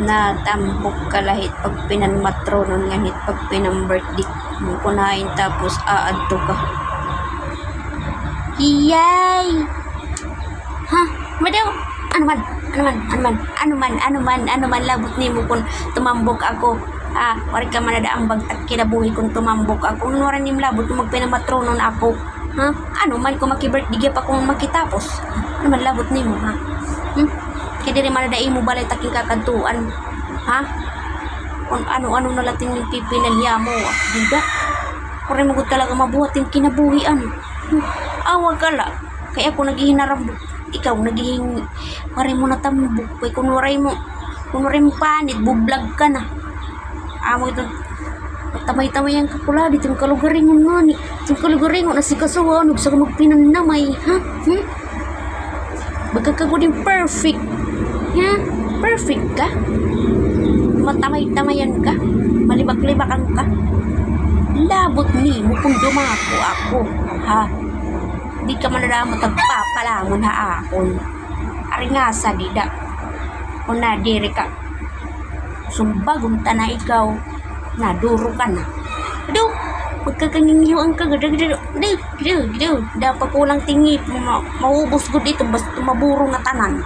natambok ka lahit pag pinanmatronon nganit pag pinambirthday mo kunain tapos aadto ka. Iyay! Ha? Madaw! Ano man labot nimo kung tumambok ako. Wari ka manadaang bagtak kinabuhi kung tumambok ako. Nora nim labot kung magpinamatronon ako. Ha? Ano man kung makibirthday pa kung makitapos. Ano man labot nimo, ha? Kaya diri manadai mo balay taking kakantuan. Ha? Kung ano-ano na lating pipinalya mo. Diba? Kung rin mo talaga mabuhat yung kinabuhian. Awag ka la. Kaya ako naghihinarambok. Ikaw naghihingi. Wari mo natambok. Kung waray mo panit, bublag ka na. Amo ito. Tamay-tamay ang kapula dito yung kalugaringon nga ni. Yung kalugaringon na si kasuwa. Nagsa ka magpinanamay. Ha? Magkakagudin perfect. Ha? Perfect ka? Matamay-tamayan ka? Malibak-libakan ka? Labot ni mo kung dumako ako. Ha? Di ka manadamot agpapalangon ha akon. Ari nga sa dida. Kung nadiri ka. Sumbagong na ikaw. Naduro ka na. Aduh, pagkakangingiwan ka. Dapat kulang tingip. Maubos ko dito. Basta maburo na tanan.